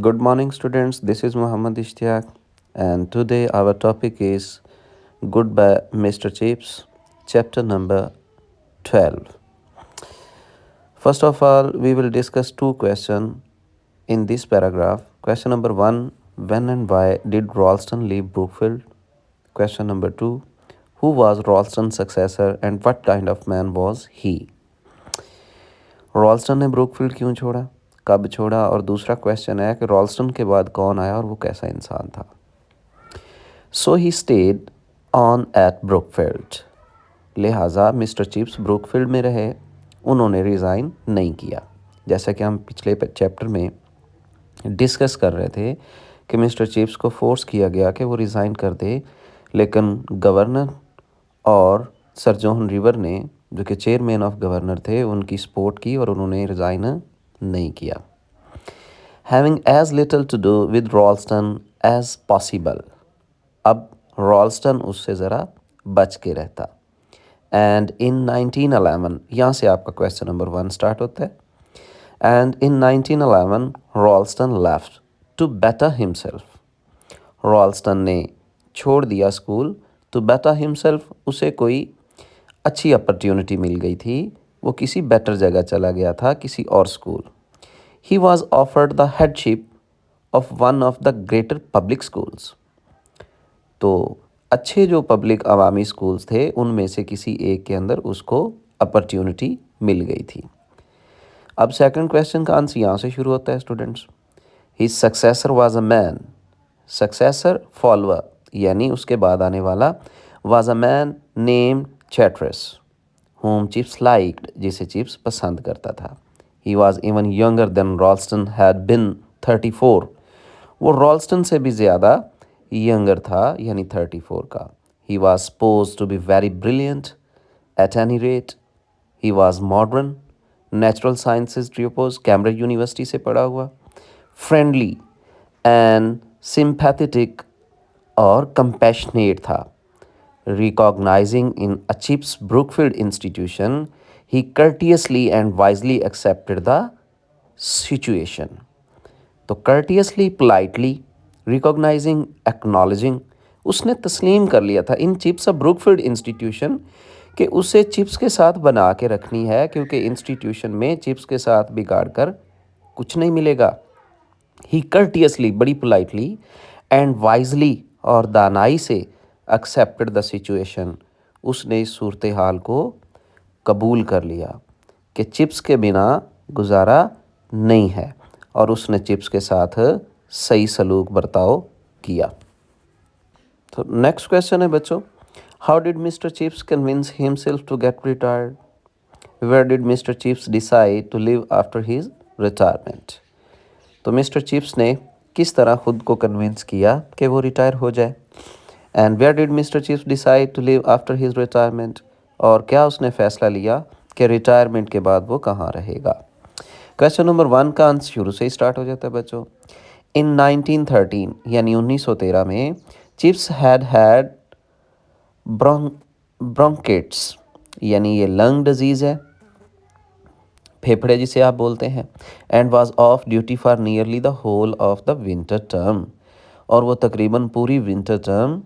Good morning, students. This is Muhammad Ishtiaq, and today our topic is Goodbye, Mr. Chips, chapter number 12. First of all, we will discuss two questions in this paragraph. Question number one: when and why did Ralston leave Brookfield? Question number two: who was Ralston's successor and what kind of man was he? रॉल्स्टन ने Brookfield क्यों छोड़ा, कब छोड़ा, और दूसरा question है कि रॉल्स्टन के बाद कौन आया और वो कैसा इंसान था. So he stayed on at Brookfield. लिहाजा मिस्टर चिप्स ब्रुकफील्ड में रहे, उन्होंने रिज़ाइन नहीं किया. जैसा कि हम पिछले चैप्टर में डिस्कस कर रहे थे कि मिस्टर चिप्स को फोर्स किया गया कि वो रिज़ाइन कर दे, लेकिन गवर्नर और सर जॉन रिवर ने, जो कि चेयरमैन ऑफ गवर्नर थे, उनकी सपोर्ट की और उन्होंने रिज़ाइन नहीं किया. Having as little to do with Ralston as possible. अब रॉल्स्टन उससे ज़रा बच के रहता. एंड इन 1911, यहाँ से आपका क्वेश्चन नंबर 1 स्टार्ट होता है. And in 1911 Ralston left to better himself. Ralston ने छोड़ दिया स्कूल टू बेटर हिमसेल्फ. उसे कोई अच्छी अपॉर्चुनिटी मिल गई थी, वो किसी बेटर जगह चला गया था, किसी और school. He was offered the headship of one of the greater public schools. तो अच्छे जो पब्लिक अवामी स्कूल्स थे उनमें से किसी एक के अंदर उसको अपॉर्चुनिटी मिल गई थी. अब सेकंड क्वेश्चन का आंसर यहाँ से शुरू होता है students. His successor was a man. Successor follower यानी उसके बाद आने वाला, was a man named Chatteris, whom Chips liked, जिसे चिप्स पसंद करता था. He was even younger than Ralston had been 34. वो रॉल्स्टन से भी ज़्यादा यंगर था, यानी 34 का. He was suppose to be very brilliant. At any rate he was modern. Natural sciences tripos, Cambridge University से पढ़ा हुआ. फ्रेंडली एंड सिंपैथेटिक और कंपैशनेट था. Recognizing in a Chips Brookfield institution, he courteously and wisely accepted the situation. तो courteously, politely, recognizing, acknowledging, उसने तस्लीम कर लिया था इन चिप्स ब्रुकफील्ड इंस्टीट्यूशन कि उसे चिप्स के साथ बना के रखनी है, क्योंकि इंस्टीट्यूशन में चिप्स के साथ बिगाड़ कर कुछ नहीं मिलेगा. ही courteously, बड़ी पोलाइटली, एंड वाइजली, और दानाई से, एक्सेप्टेड द सिचुएशन, उसने इस सूरत हाल को कबूल कर लिया कि चिप्स के बिना गुजारा नहीं है, और उसने चिप्स के साथ सही सलूक बर्ताव किया. तो नेक्स्ट क्वेश्चन है बच्चों, how did mister Chips convince himself to get retired. Where did mister Chips decide to live after his retirement. तो मिस्टर चिप्स ने किस तरह ख़ुद को कन्विंस किया कि वो रिटायर हो जाए. And where did mister Chips decide to live after his retirement. और क्या उसने फ़ैसला लिया कि रिटायरमेंट के बाद वो कहाँ रहेगा. क्वेश्चन नंबर 1 का आंसर शुरू से ही स्टार्ट हो जाता है बच्चों. इन 1913 यानी 1913 में चिप्स हैड हैड ब्रोंकिट्स, यानी ये लंग डिजीज़ है, फेफड़े जिसे आप बोलते हैं. And was off duty for nearly the whole of the winter term. और वो तकरीबन पूरी विंटर टर्म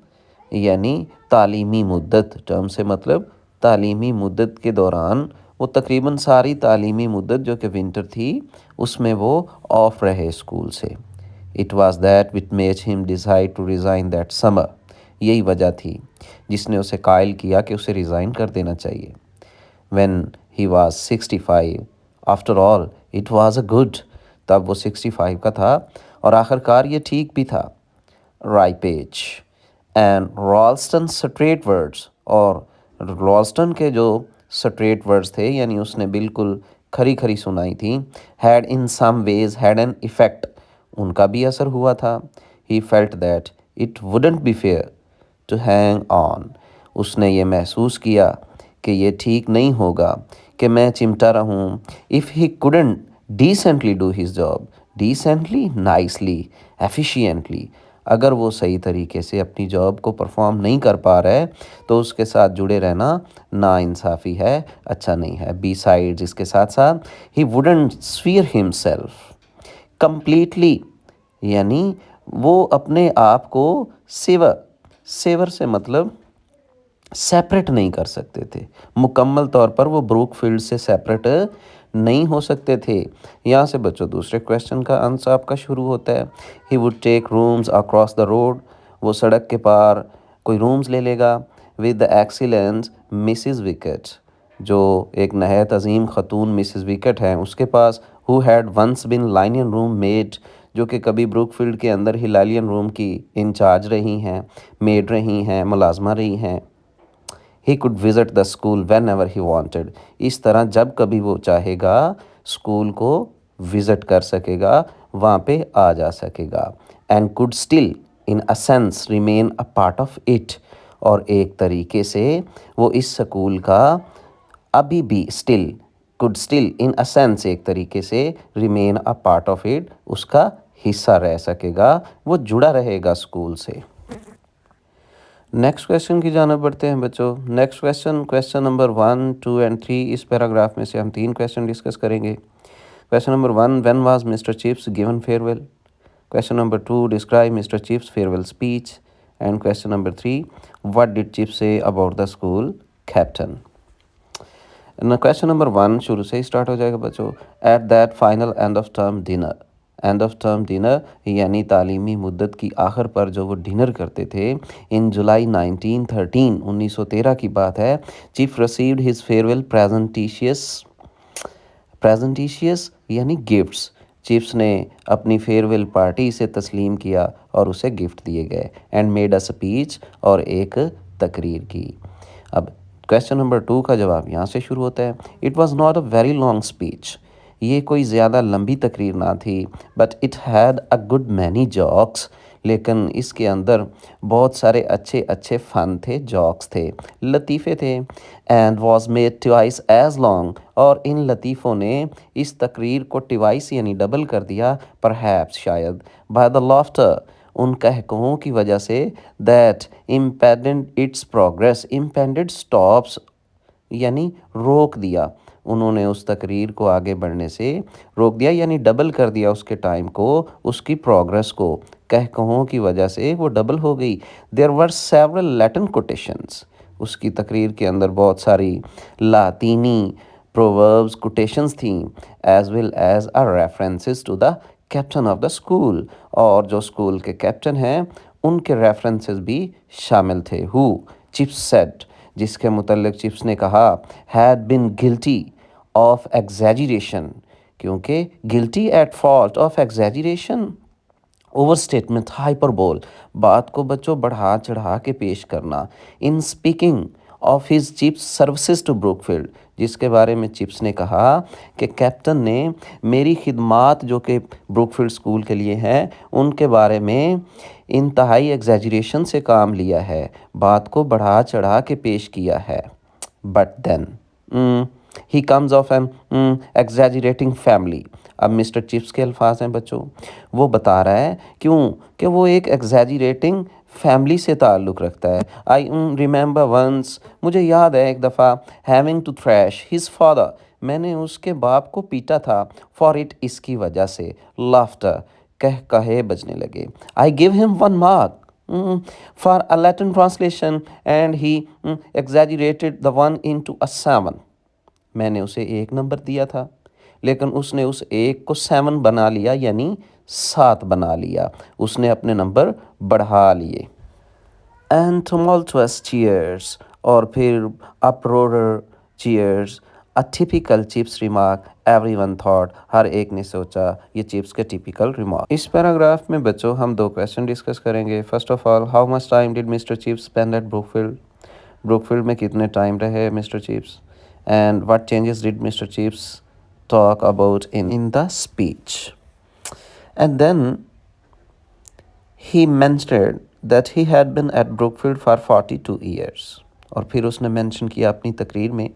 यानी तालीमी मुद्दत, टर्म से मतलब तालीमी मुद्दत के दौरान, वो तकरीबन सारी तालीमी मुद्दत जो कि विंटर थी उसमें वो ऑफ रहे स्कूल से. It was that which made him decide to resign that summer. यही वजह थी जिसने उसे कायल किया कि उसे रिज़ाइन कर देना चाहिए. When he was 65, after all it was a good. तब वो 65 का था और आखिरकार ये ठीक भी था. राइपेज एंड रॉल्स्टन स्ट्रेट वर्ड्स, और रॉल्स्टन के जो स्ट्रेट वर्ड्स थे यानी उसने बिल्कुल खरी खरी सुनाई थी, had in some ways had an effect, उनका भी असर हुआ था. He felt that it wouldn't be fair to hang on. उसने ये महसूस किया कि ये ठीक नहीं होगा कि मैं चिमटा रहूं. If he couldn't decently do his job, decently, nicely, efficiently, अगर वो सही तरीके से अपनी जॉब को परफॉर्म नहीं कर पा रहा है तो उसके साथ जुड़े रहना नाइंसाफ़ी है, अच्छा नहीं है. बी साइड्स, इसके साथ साथ, ही वुडंट स्फीयर हिमसेल्फ कंप्लीटली यानी वो अपने आप को सेवर सेवर से मतलब सेपरेट नहीं कर सकते थे, मुकम्मल तौर पर वो ब्रूकफील्ड से सेपरेट नहीं हो सकते थे। यहाँ से बच्चों दूसरे क्वेश्चन का आंसर आपका शुरू होता है। He would take rooms across the road, वो सड़क के पार कोई रूम्स ले लेगा। With the excellence Mrs Wickett, जो एक नहायत अजीम खतून मिसिस विकेट हैं उसके पास, who had once been linen room maid, जो कि कभी ब्रूकफील्ड के अंदर ही लालियन रूम की इंचार्ज रही हैं, मेड रही हैं, मुलाजमा रही हैं। He could visit the school when ever he wanted, इस तरह जब कभी वो चाहेगा स्कूल को विज़िट कर सकेगा, वहाँ पे आ जा सकेगा। And could still in a sense remain a part of it, और एक तरीके से वो इस स्कूल का अभी भी still, could still in a sense एक तरीके से remain a part of it, उसका हिस्सा रह सकेगा, वो जुड़ा रहेगा स्कूल से। नेक्स्ट क्वेश्चन की जाना बढ़ते हैं बच्चों। Next question, question number 1, 2 and 3, इस पैराग्राफ में से हम 3 क्वेश्चन डिस्कस करेंगे। Question number 1, when was mister chips given farewell. Question number 2, describe mister chips farewell speech. And question number 3, what did chips say about the school captain. Question number 1 शुरू से ही start हो जाएगा बच्चों। At that final and of term dinner, and of term dinner यानी तालीमी मुद्दत की आखिर पर जो वो डिनर करते थे, इन जुलाई 1913 की बात है। चीफ रिसीव्ड हिज फेयरवेल प्रेजेंटिशियस यानी गिफ्ट्स, चिप्स ने अपनी फेयरवेल पार्टी से तस्लीम किया और उसे गिफ्ट दिए गए। एंड मेड अ स्पीच, और एक तकरीर की। अब क्वेश्चन नंबर 2 का जवाब यहाँ से शुरू होता है। It was not a very long speech, ये कोई ज़्यादा लंबी तकरीर ना थी। But it had a good many jokes, लेकिन इसके अंदर बहुत सारे अच्छे अच्छे फ़न थे, जॉक्स थे, लतीफ़े थे। And was made twice as long, और इन लतीफ़ों ने इस तकरीर को ट्वाइस यानी डबल कर दिया, परहैप्स शायद, बाय द लाफ्टर, उन कहकहों की वजह से, दैट इम्पेडेड इट्स प्रोग्रेस, इम्पेडेड स्टॉप्स यानी रोक दिया, उन्होंने उस तकरीर को आगे बढ़ने से रोक दिया, यानी डबल कर दिया उसके टाइम को, उसकी प्रोग्रेस को, कहकहों की वजह से वो डबल हो गई। There were several Latin quotations, उसकी तकरीर के अंदर बहुत सारी लातीनी प्रोवर्ब्स कोटेशंस थी, as well as a references to the captain of the school, और जो स्कूल के कैप्टन हैं उनके रेफरेंसेस भी शामिल थे। हु, चिप्स सेड, जिसके मुतल्लिक चिप्स ने कहा, had been guilty of exaggeration, क्योंकि guilty at fault of exaggeration, over statement, hyperbole, बात को बच्चों बढ़ा चढ़ा के पेश करना। In speaking of his Chips services to Brookfield, जिसके बारे में चिप्स ने कहा कि कैप्टन ने मेरी खिदमात जो कि ब्रूकफील्ड स्कूल के लिए हैं उनके बारे में इंतहाई एग्जैजरेशन से काम लिया है, बात को बढ़ा चढ़ा के पेश किया है। But then he comes of an exaggerating family, अब मिस्टर चिप्स के अल्फाज हैं बच्चों, वो बता रहा है क्यों कि वो एक एग्जैजरेटिंग फैमिली से ताल्लुक़ रखता है। आई रिमेंबर वंस, मुझे याद है एक दफ़ा, having to thrash his father, मैंने उसके बाप को पीटा था, फॉर इट, इसकी वजह से, लाफ्टर, कह कहे बजने लगे। I give him 1 mark for a Latin translation and he exaggerated the 1 into a 7, मैंने उसे 1 नंबर दिया था लेकिन उसने उस 1 को 7 बना लिया, यानी 7 बना लिया, उसने अपने नंबर बढ़ा लिए। एंड tumultuous cheers, और फिर uproar cheers, a typical Chips remark, everyone thought, हर एक ने सोचा ये चिप्स के टिपिकल रिमार्क। इस पैराग्राफ में बच्चों हम 2 क्वेश्चन डिस्कस करेंगे। First of all, how much time did mister Chips spend at Brookfield, Brookfield में कितने टाइम रहे Mister Chips, and what changes did mister Chips talk about in the speech. And then he mentioned that he had been at Brookfield for 42 years. और फिर उसने mention किया अपनी तकरीर में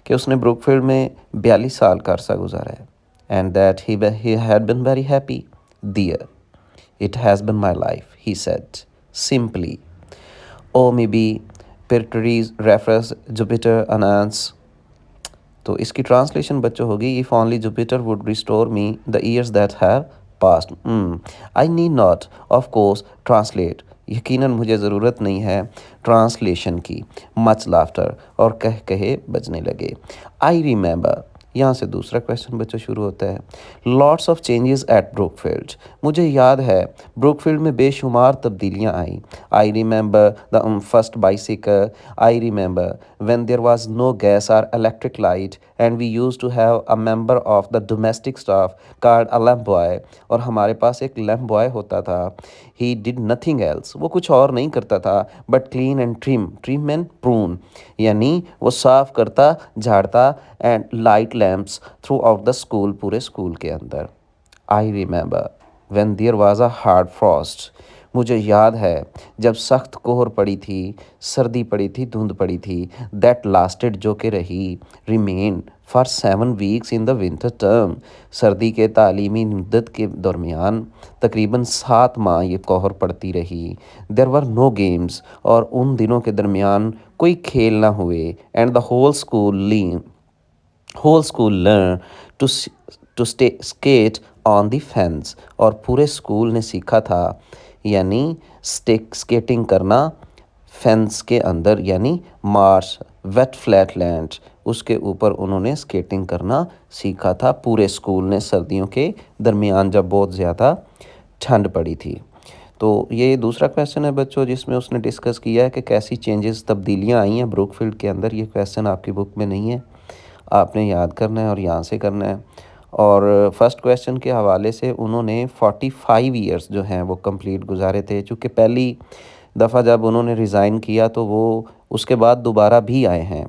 कि उसने ब्रुकफील्ड में 42 साल का अरसा गुजारा है। And that he had been very happy there. It has been my life, he said simply. Or maybe Pertrees refers Jupiter announce, तो इसकी ट्रांसलेशन बच्चों होगी, if only Jupiter would restore me the years that have past. I need not of course translate, यकीनन मुझे ज़रूरत नहीं है translation की। मच लाफ्टर, और कह कहे बजने लगे। आई रिमेंबर, यहाँ से दूसरा क्वेश्चन बच्चों शुरू होता है। Lots of changes at Brookfield, मुझे याद है ब्रुकफील्ड में बेशुमार तब्दीलियाँ आई। I remember the first bicycle, I remember when there was no gas or electric light and we used to have a member of the domestic staff called a lamp boy, और हमारे पास एक lamp boy होता था। he did nothing else, वो कुछ और नहीं करता था but clean and trim and prune, यानी वो साफ करता झाड़ता and light lamps throughout the school, पूरे स्कूल के अंदर। आई remember when there was a hard frost, मुझे याद है जब सख्त कोहर पड़ी थी, सर्दी पड़ी थी, धुंध पड़ी थी। दैट लास्टेड, जो कि रही, remain for 7 weeks in the winter term, सर्दी के तालीमी मुद्दत के दरमियान तकरीबन 7 माह ये कोहर पड़ती रही। देर वर नो गेम्स, और उन दिनों के दरमियान कोई खेल ना हुए। And the whole school learn to to stay skate on the fence, और पूरे स्कूल ने सीखा था, यानी स्केटिंग करना फेंस के अंदर, यानी मार्श वेट फ्लैट लैंड, उसके ऊपर उन्होंने स्केटिंग करना सीखा था पूरे स्कूल ने, सर्दियों के दरमियान जब बहुत ज़्यादा ठंड पड़ी थी। तो ये दूसरा क्वेश्चन है बच्चों जिसमें उसने डिस्कस किया है कि कैसी चेंजेस तब्दीलियाँ आई हैं ब्रुकफील्ड के अंदर। ये क्वेश्चन आपकी बुक में नहीं है, आपने याद करना है और यहाँ से करना है। और फर्स्ट क्वेश्चन के हवाले से उन्होंने 45 ईयर्स जो हैं वो कंप्लीट गुजारे थे, चूँकि पहली दफ़ा जब उन्होंने रिज़ाइन किया तो वो उसके बाद दोबारा भी आए हैं।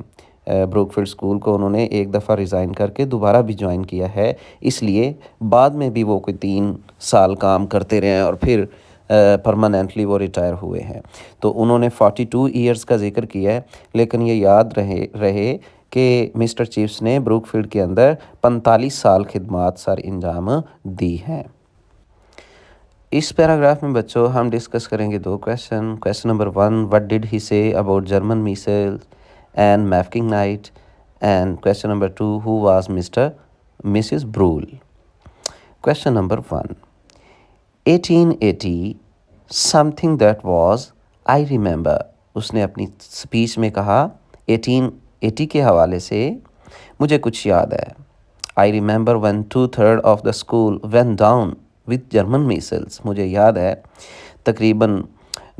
ब्रुकफील्ड स्कूल को उन्होंने एक दफ़ा रिज़ाइन करके दोबारा भी ज्वाइन किया है, इसलिए बाद में भी वो कोई 3 साल काम करते रहे हैं और फिर परमानेंटली वो रिटायर हुए हैं। तो उन्होंने 42 ईयर्स का जिक्र किया है, लेकिन ये याद रहे कि मिस्टर चिप्स ने ब्रुकफील्ड के अंदर 45 साल खिदमात सर अंजाम दी हैं। इस पैराग्राफ में बच्चों हम डिस्कस करेंगे 2 question. Question number 1, what did he say about German measles and Mafeking night, and question number 2, who was mister Mrs Brool. Question number 1, 1880 something that was I remember, उसने अपनी speech में कहा 1880 के हवाले से मुझे कुछ याद है। I remember when 2/3 of the school went down with German Meselson, मुझे याद है तकरीबन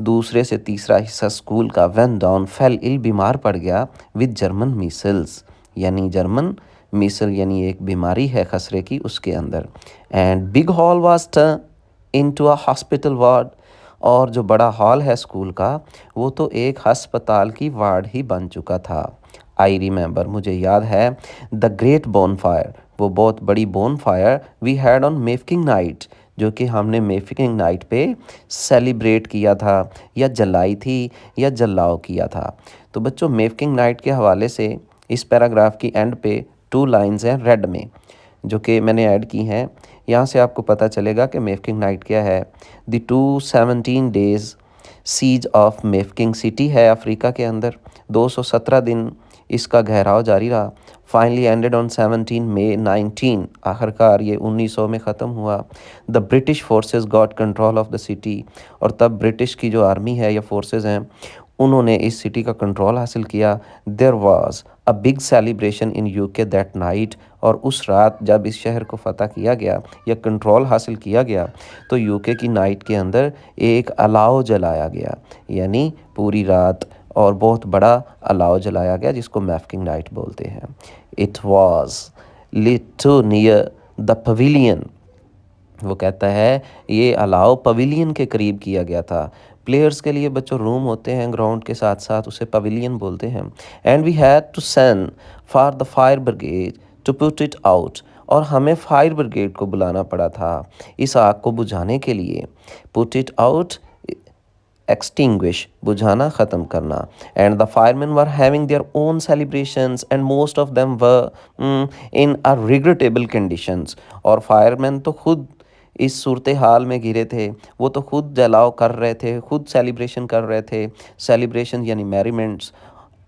दूसरे से तीसरा हिस्सा स्कूल का वेंट डाउन फेल इल, बीमार पड़ गया, विद जर्मन मीसल्स, यानी जर्मन मीसल यानी एक बीमारी है खसरे की, उसके अंदर। And big hall was turn into a hospital ward, और जो बड़ा हॉल है स्कूल का वो तो एक हस्पताल की वार्ड ही बन चुका था। आई रिमेंबर, मुझे याद है द ग्रेट बोनफायर, वो बहुत बड़ी bonfire we had on Mafeking night, जो कि हमने मेफकिंग नाइट पे सेलिब्रेट किया था, या जलाई थी, या जलाओ किया था। तो बच्चों मेफकिंग नाइट के हवाले से इस पैराग्राफ की एंड पे 2 लाइंस हैं रेड में जो कि मैंने ऐड की हैं। यहाँ से आपको पता चलेगा कि मेफकिंग नाइट क्या है। The 217 days siege of Mafeking city है अफ्रीका के अंदर, 217 दिन इसका घेराव जारी रहा। फाइनली एंडेड ऑन 17 मई 19, आखिरकार ये 1900 में ख़त्म हुआ। The British forces got control of the city, और तब ब्रिटिश की जो आर्मी है या फोर्सेस हैं उन्होंने इस सिटी का कंट्रोल हासिल किया। There was a big celebration in UK that night, और उस रात जब इस शहर को फ़तह किया गया या कंट्रोल हासिल किया गया तो यूके की नाइट के अंदर एक अलाव जलाया गया, यानी पूरी रात और बहुत बड़ा अलाव जलाया गया जिसको मैफकिंग नाइट बोलते हैं। It was lit near the pavilion, वो कहता है ये अलाव पवेलियन के करीब किया गया था। प्लेयर्स के लिए बच्चों रूम होते हैं ग्राउंड के साथ साथ, उसे पवेलियन बोलते हैं। And we had to send for the fire brigade to put it out, और हमें फायर ब्रिगेड को बुलाना पड़ा था इस आग को बुझाने के लिए। पुट इट आउट, एक्सटिंग्विश, बुझाना, ख़त्म करना। And the fireman were having their own celebrations and most of them were in a regrettable conditions, और फायरमैन तो खुद इस सूरत हाल में घिरे थे, वो तो खुद जलाओ कर रहे थे, खुद सेलिब्रेशन कर रहे थे। सेलिब्रेशन यानी मैरीमेंट्स,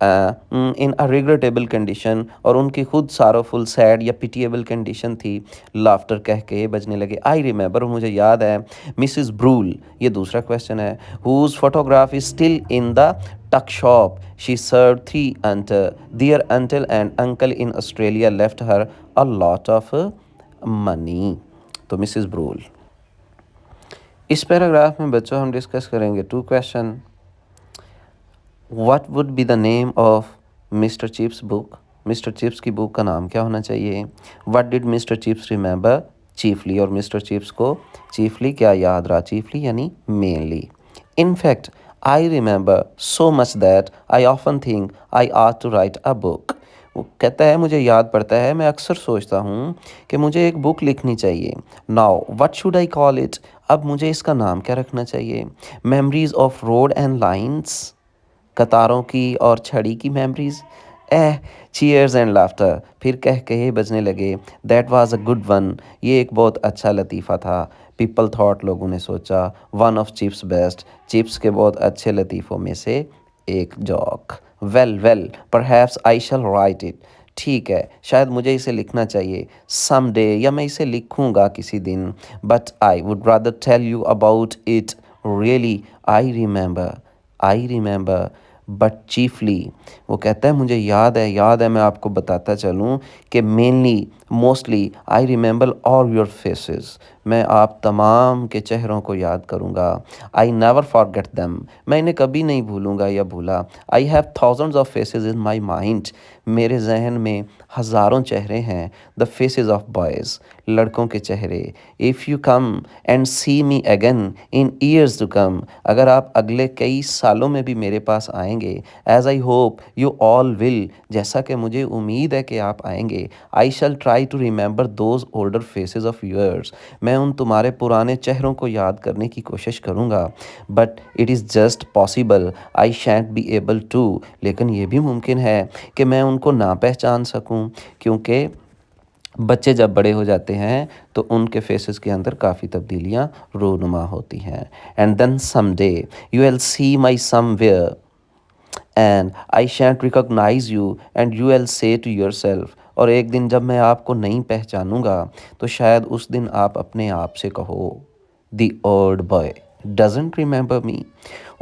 इन अ रिग्रेटेबल कंडीशन, और उनकी खुद सारोफुल सैड या पिटिएबल कंडीशन थी। लाफ्टर कह के बजने लगे। आई रिमेंबर, मुझे याद है। मिसिस ब्रूल, ये दूसरा क्वेश्चन है, whose photograph is still in the tuck shop she served three until their uncle and uncle in Australia left her a lot of money। तो मिसिस ब्रूल। इस पैराग्राफ में बच्चों हम डिस्कस करेंगे two question. What would be the name of Mister Chips book, Mister Chips की book का नाम क्या होना चाहिए। What did mister Chips remember chiefly, और मिस्टर चिप्स को चीफली क्या याद रहा, चीफली यानी mainly. In fact I remember so much that I often think I ought to write a book. वो कहता है मुझे याद पड़ता है, मैं अक्सर सोचता हूँ कि मुझे एक बुक लिखनी चाहिए। Now what should I call it, अब मुझे इसका नाम क्या रखना चाहिए। Memories of road and lines, कतारों की और छड़ी की मेमोरीज। चीयर्स एंड लाफ्टर, फिर कह कहे बजने लगे। That was a good one, ये एक बहुत अच्छा लतीफ़ा था। पीपल थॉट, लोगों ने सोचा। One of Chips best, Chips के बहुत अच्छे लतीफ़ों में से एक joke. Well well perhaps I shall write it, ठीक है शायद मुझे इसे लिखना चाहिए। सम डे, या मैं इसे लिखूंगा किसी दिन। But I would rather tell you about it really, I remember but chiefly. वो कहता है मुझे याद है, मैं आपको बताता चलूँ कि mainly mostly I remember all your faces, मैं आप तमाम के चेहरों को याद करूँगा। आई नेवर फॉरगेट दैम, मैं इन्हें कभी नहीं भूलूंगा या भूला। I have thousands of faces in my mind, मेरे जहन में हज़ारों चेहरे हैं। द फेसेस ऑफ बॉयज़, लड़कों के चेहरे। If you come and see me again in years to come, अगर आप अगले कई सालों में भी मेरे पास आएंगे। As I hope you all will, जैसा कि मुझे उम्मीद है कि आप आएंगे। I shall try to remember those older faces of yours, मैं उन तुम्हारे पुराने चेहरों को याद करने की कोशिश करूँगा। But it is just possible I shan't be able to, लेकिन ये भी मुमकिन है कि मैं उनको ना पहचान सकूँ, क्योंकि बच्चे जब बड़े हो जाते हैं तो उनके फेसेस के अंदर काफ़ी तब्दीलियाँ रूनुमा होती हैं। And then some day you will see my somewhere and I shan't recognise you and you will say to yourself, और एक दिन जब मैं आपको नहीं पहचानूंगा तो शायद उस दिन आप अपने आप से कहो, the old boy doesn't remember me,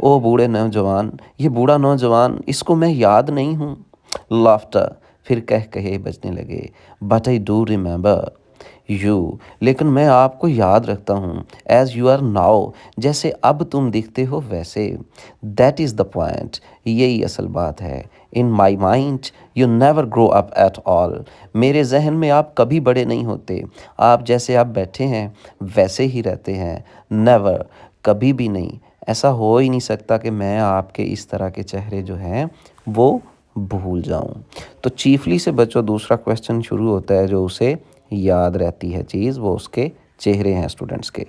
ओ बूढ़े नौजवान, ये बूढ़ा नौजवान, इसको मैं याद नहीं हूँ। लाफ्टर, फिर कह कहे बजने लगे। But I do remember you, लेकिन मैं आपको याद रखता हूँ। एज यू आर नाउ, जैसे अब तुम दिखते हो वैसे। दैट इज़ द पॉइंट, यही असल बात है। In my mind you never grow up at all, मेरे जहन में आप कभी बड़े नहीं होते। आप जैसे आप बैठे हैं वैसे ही रहते हैं। नेवर, कभी भी नहीं, ऐसा हो ही नहीं सकता कि मैं आपके इस तरह के चेहरे जो हैं वो भूल जाऊं। तो चीफली से बच्चों दूसरा क्वेश्चन शुरू होता है, जो उसे याद रहती है चीज़, वो उसके चेहरे हैं स्टूडेंट्स के।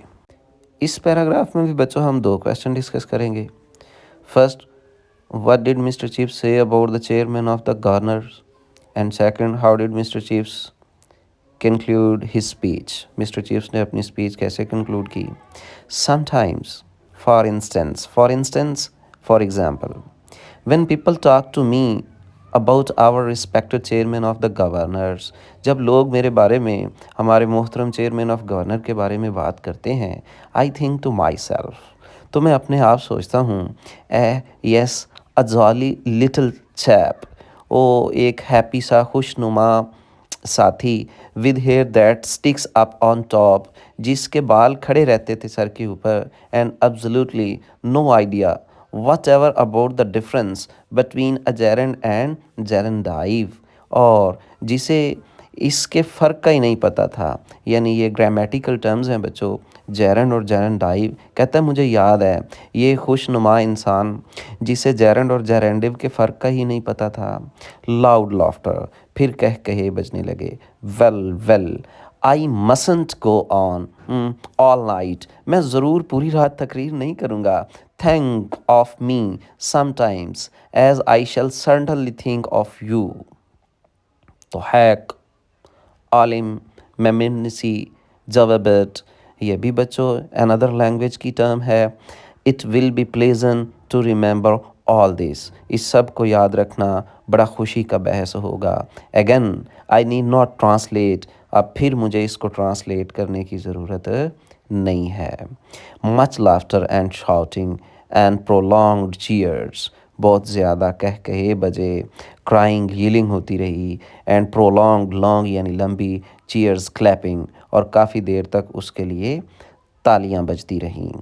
इस पैराग्राफ में भी बच्चों हम दो क्वेश्चन डिस्कस करेंगे। First, what did mister chips say about the chairman of the governors, and second, how did mister chips conclude his speech, mister Chips ने अपनी स्पीच कैसे कंक्लूड की। Sometimes, for instance, for example, when people talk to me about our respected chairman of the governors, जब लोग मेरे बारे में, हमारे मोहतरम चेयरमैन ऑफ गवर्नर के बारे में बात करते हैं, I think to myself, तो मैं अपने आप सोचता हूँ, yes a jolly little chap, ओ एक हैप्पी सा खुशनुमा साथी, with hair that sticks up on top, जिसके बाल खड़े रहते थे सर के ऊपर। And absolutely no idea whatever about the difference between a gerund and gerundive, और जिसे इसके फ़र्क का ही नहीं पता था। यानी ये ग्रामेटिकल टर्म्स हैं बच्चों, जेरंड और जेरंडाइव। कहता है मुझे याद है, ये खुशनुमा इंसान जिसे जेरंड और जेरेंडिव के फ़र्क का ही नहीं पता था। लाउड लाफ्टर, फिर कह कहे बजने लगे। Well well I mustn't go on all night, मैं ज़रूर पूरी रात तकरीर नहीं करूँगा। Think of me sometimes as I shall certainly think of you. तो हैक, आलिम, मेमिनसी, जवाबत, ये भी बच्चों अनदर लैंग्वेज की टर्म है। It will be pleasant to remember all this, इस सब को याद रखना बड़ा खुशी का बहस होगा। Again I need not translate, अब फिर मुझे इसको ट्रांसलेट करने की ज़रूरत नहीं है। Much laughter and shouting and prolonged cheers, बहुत ज़्यादा कह कहे बजे, क्राइंग हीलिंग होती रही, एंड प्रोलॉन्ग लॉन्ग यानी लंबी, चीयर्स क्लैपिंग, और काफ़ी देर तक उसके लिए तालियां बजती रहीं।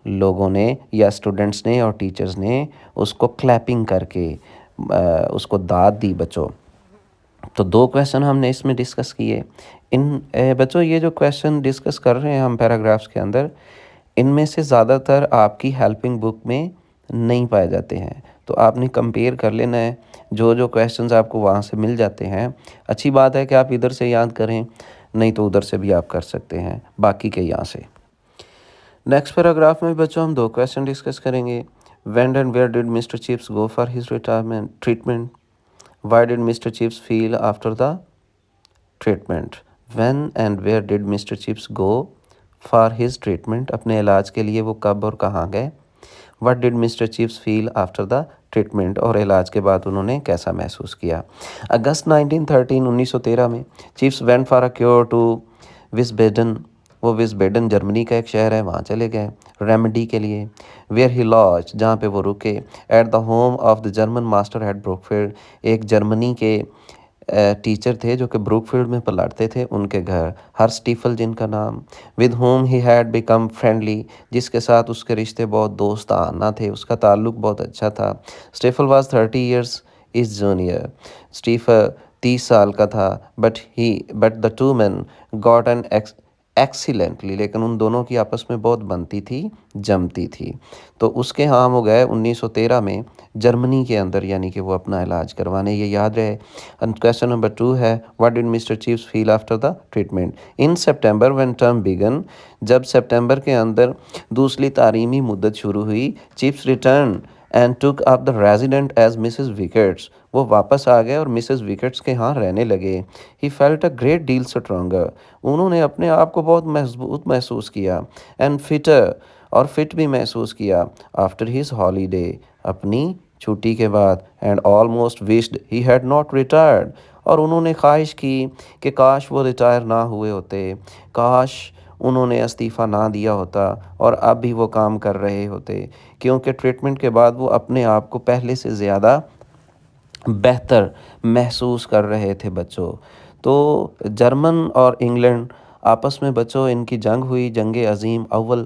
लोगों ने या स्टूडेंट्स ने और टीचर्स ने उसको क्लैपिंग करके उसको दाद दी बच्चों। तो दो क्वेश्चन हमने इसमें डिस्कस किए। बच्चों ये जो क्वेश्चन डिस्कस कर रहे हैं हम पैराग्राफ्स के अंदर, इनमें से ज़्यादातर आपकी हेल्पिंग बुक में नहीं पाए जाते हैं, तो आपने कंपेयर कर लेना है। जो जो क्वेश्चंस आपको वहाँ से मिल जाते हैं, अच्छी बात है कि आप इधर से याद करें, नहीं तो उधर से भी आप कर सकते हैं बाकी के यहाँ से। नेक्स्ट पैराग्राफ में बच्चों हम दो क्वेश्चन डिस्कस करेंगे। When and where did mister Chips go for his retirement treatment? Why did mister Chips feel after the treatment? When and where did mister Chips go for his treatment, अपने इलाज के लिए वो कब और कहाँ गए? What did mister Chips feel after the treatment, और इलाज के बाद उन्होंने कैसा महसूस किया? अगस्त 1913 में Chips went for a cure to Wiesbaden, वो विस्बेडन जर्मनी का एक शहर है, वहाँ चले गए रेमेडी के लिए। वेयर ही लॉज, जहाँ पे वो रुके, at the home of the German master eight Brookfield, एक जर्मनी के टीचर थे जो कि ब्रुकफील्ड में पढ़ाते थे, उनके घर, हर स्टीफल जिनका नाम, with home he had become friendly, जिसके साथ उसके रिश्ते बहुत दोस्ताना थे, उसका ताल्लुक बहुत अच्छा था। स्टीफल वाज 30 ईयर्स इज जूनियर, स्टीफल 30 साल का था, but the two man got an excellently, लेकिन उन दोनों की आपस में बहुत बनती थी, जमती थी। तो उसके यहाँ वो गए 1913 में जर्मनी के अंदर, यानी कि वो अपना इलाज करवाने, ये याद रहे। क्वेश्चन नंबर 2 है, what did mister Chips feel after the treatment? In September when term began, जब सितंबर के अंदर दूसरी तालीमी मुद्दत शुरू हुई, Chips return and took up the resident as Mrs Wickets, वो वापस आ गए और मिसेस विकेट्स के यहाँ रहने लगे। He felt a great deal stronger, उन्होंने अपने आप को बहुत मजबूत महसूस किया, एंड फिटर, और फिट भी महसूस किया, आफ्टर हिज हॉलीडे, अपनी छुट्टी के बाद, and almost wished he had not retired, और उन्होंने ख्वाहिश की कि काश वो रिटायर ना हुए होते, काश उन्होंने इस्तीफ़ा ना दिया होता और अब भी वो काम कर रहे होते, क्योंकि ट्रीटमेंट के बाद वो अपने आप को पहले से ज़्यादा बेहतर महसूस कर रहे थे बच्चों। तो जर्मन और इंग्लैंड आपस में बच्चों इनकी जंग हुई, जंग अज़ीम अव्वल।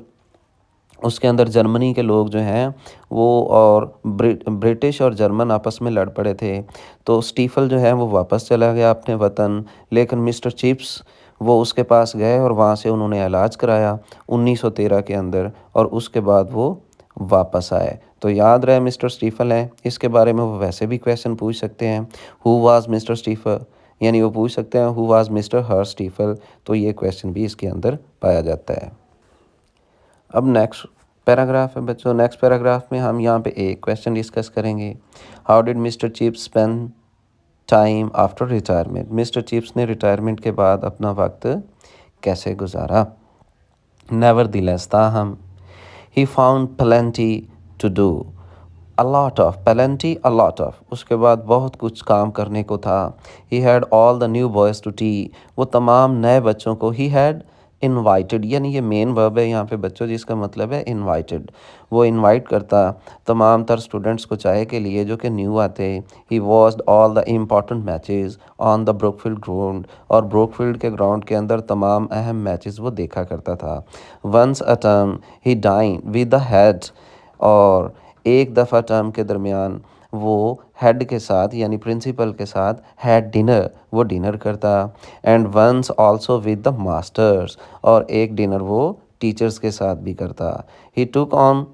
उसके अंदर जर्मनी के लोग जो हैं वो और ब्रिटिश और जर्मन आपस में लड़ पड़े थे। तो स्टीफल जो है वो वापस चला गया अपने वतन, लेकिन मिस्टर चिप्स वो उसके पास गए और वहाँ से उन्होंने इलाज कराया 1913 के अंदर, और उसके बाद वो वापस आए। तो याद रहे मिस्टर स्टीफल हैं, इसके बारे में वो वैसे भी क्वेश्चन पूछ सकते हैं, हु वाज मिस्टर स्टीफल, यानी वो पूछ सकते हैं हु वाज मिस्टर हर स्टीफल, तो ये क्वेश्चन भी इसके अंदर पाया जाता है। अब नेक्स्ट पैराग्राफ है बच्चों, नेक्स्ट पैराग्राफ में हम यहाँ पे एक क्वेश्चन डिस्कस करेंगे। How did mister Chips spend time after retirement, mister Chips ने रिटायरमेंट के बाद अपना वक्त कैसे गुजारा? नेवर दिलेस, ताहम, he found plenty to do, a lot of, plenty a lot of, उसके बाद बहुत कुछ काम करने को था। He had all the new boys to tea, वो तमाम नए बच्चों को, ही हैड इनवाइटेड, यानी ये मेन वर्ब है यहाँ पे बच्चों, जिसका मतलब है इनवाइटेड, वो इनवाइट करता तमाम तर स्टूडेंट्स को चाय के लिए जो कि न्यू आते। He watched all the important matches on the Brookfield ground, और ब्रुकफील्ड के ग्राउंड के अंदर तमाम अहम मैचेस वो देखा करता था। Once a term he dined with the head, और एक दफ़ा टर्म के दरमियान वो हेड के साथ यानी प्रिंसिपल के साथ हैड डिनर, वो डिनर करता। And once also with the masters, और एक डिनर वो टीचर्स के साथ भी करता। He took on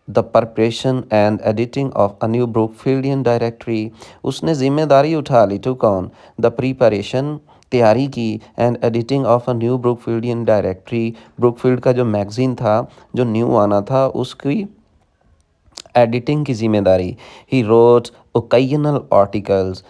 the preparation and editing of a new Brookfieldian directory, उसने जिम्मेदारी उठा ली, टुक ऑन द प्रिपरेशन, तैयारी की, and editing of a new Brookfieldian directory, Brookfield का जो मैगज़ीन था जो न्यू आना था उसकी एडिटिंग की जिम्मेदारी। ही रोट ओकेजनल आर्टिकल्स,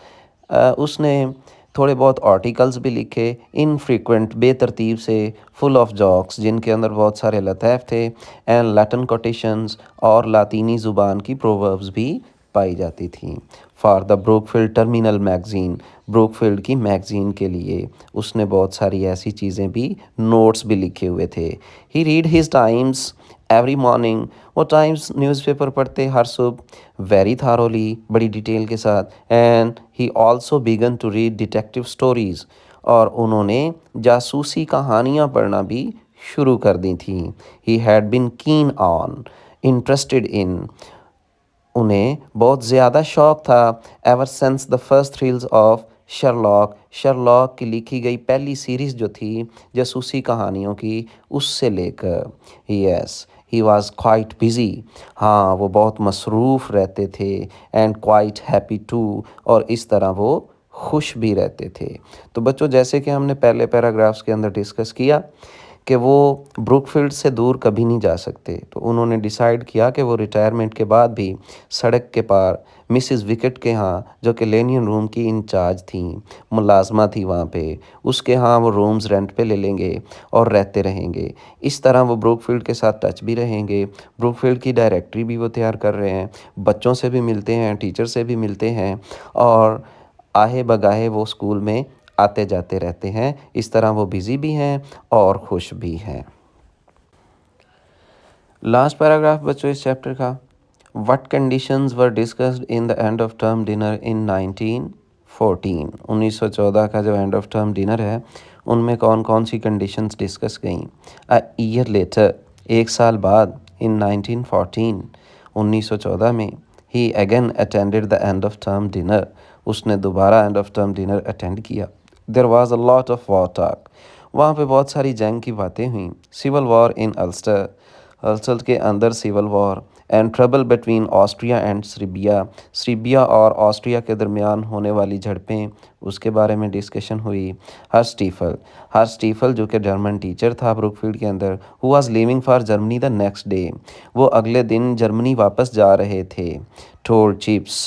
उसने थोड़े बहुत आर्टिकल्स भी लिखे, इनफ्रीक्वेंट बेतरतीब से, फुल ऑफ जॉक्स जिनके अंदर बहुत सारे लतैफ़ थे, एंड लैटिन कोटेशंस और लातीनी ज़ुबान की प्रोवर्ब्स भी पाई जाती थी। For the Brookfield terminal magazine, Brookfield की मैगज़ीन के लिए उसने बहुत सारी ऐसी चीज़ें भी, नोट्स भी लिखे हुए थे। He read his Times every morning, वो टाइम्स न्यूज़पेपर पढ़ते हर सुबह वेरी थारोली, बड़ी डिटेल के साथ। And he also began to read detective stories, और उन्होंने जासूसी कहानियाँ पढ़ना भी शुरू कर दी थी। He had been keen on, interested in, उन्हें बहुत ज़्यादा शौक़ था, ever since the first thrills of Sherlock, Sherlock की लिखी गई पहली सीरीज़ जो थी जासूसी कहानियों की, उससे लेकर। Yes, he was quite busy, हाँ वो बहुत मसरूफ़ रहते थे, एंड क्वाइट हैप्पी टू, और इस तरह वो खुश भी रहते थे। तो बच्चों, जैसे कि हमने पहले पैराग्राफ्स के अंदर डिस्कस किया कि वो ब्रुकफील्ड से दूर कभी नहीं जा सकते, तो उन्होंने डिसाइड किया कि वो रिटायरमेंट के बाद भी सड़क के पार मिसिज़ विकेट के यहाँ, जो कि लेनियन रूम की इंचार्ज थी, मुलाजमा थी वहाँ पे, उसके यहाँ वो रूम्स रेंट पे ले लेंगे और रहते रहेंगे। इस तरह वो ब्रुकफील्ड के साथ टच भी रहेंगे। ब्रुकफील्ड की डायरेक्टरी भी वो तैयार कर रहे हैं, बच्चों से भी मिलते हैं, टीचर से भी मिलते हैं, और आहे बगाहे वो स्कूल में आते जाते रहते हैं। इस तरह वो बिज़ी भी हैं और खुश भी हैं। लास्ट पैराग्राफ बच्चों इस चैप्टर का, what conditions were discussed in the end of term dinner इन 1914, 1914 का जो एंड ऑफ टर्म डिनर है उनमें कौन कौन सी कंडीशंस डिस्कस गई। अ ईयर लेटर, एक साल बाद, इन 1914, 1914 में, he again attended the end of term dinner, उसने दोबारा end of term dinner attend किया। There was a lot of war talk, वहाँ पे बहुत सारी जंग की बातें हुई। Civil war in Ulster, Ulster के अंदर civil war, and trouble between Austria and Serbia, Serbia और ऑस्ट्रिया के दरमियान होने वाली झड़पें, उसके बारे में डिस्कशन हुई। हर स्टीफल जो कि जर्मन टीचर था ब्रुकफील्ड के अंदर, who was leaving for Germany the next day, वो अगले दिन जर्मनी वापस जा रहे थे। Told chips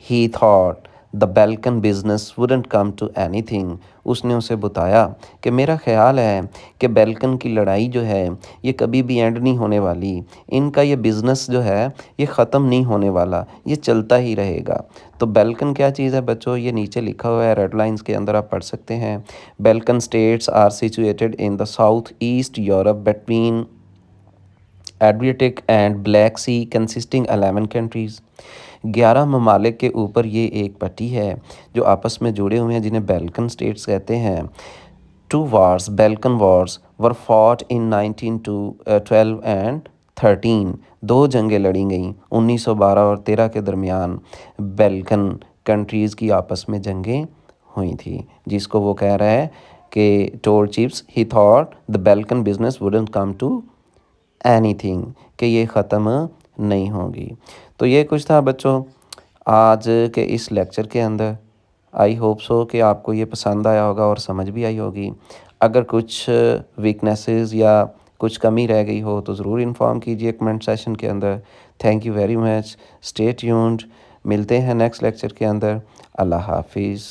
he thought the Balkan business wouldn't come to anything, उसने उसे बताया कि मेरा ख्याल है कि बेल्कन की लड़ाई जो है ये कभी भी एंड नहीं होने वाली, इनका ये बिज़नेस जो है ये ख़त्म नहीं होने वाला, ये चलता ही रहेगा। तो बेल्कन क्या चीज़ है बच्चों, ये नीचे लिखा हुआ है, रेड लाइंस के अंदर आप पढ़ सकते हैं। Balkan states are situated in the south east Europe between Adriatic and Black Sea, consisting 11 countries, 11 ममालिक के ऊपर ये एक पट्टी है जो आपस में जुड़े हुए हैं, जिन्हें बेल्कन स्टेट्स कहते हैं। Two wars, Balkan wars, were fought in 1912 and 13, दो जंगें लड़ी गईं 1912 और 13 के दरमियान, बेल्कन कंट्रीज़ की आपस में जंगें हुई थी, जिसको वो कह रहा है कि told chips he thought the Balkan business wouldn't come to anything, कि ये ख़त्म नहीं होगी। तो ये कुछ था बच्चों आज के इस लेक्चर के अंदर। आई होप सो कि आपको ये पसंद आया होगा और समझ भी आई होगी। अगर कुछ वीकनेसेस या कुछ कमी रह गई हो तो ज़रूर इन्फॉर्म कीजिए कमेंट सेशन के अंदर। Thank you very much, stay tuned, मिलते हैं नेक्स्ट लेक्चर के अंदर। अल्लाह हाफिज़।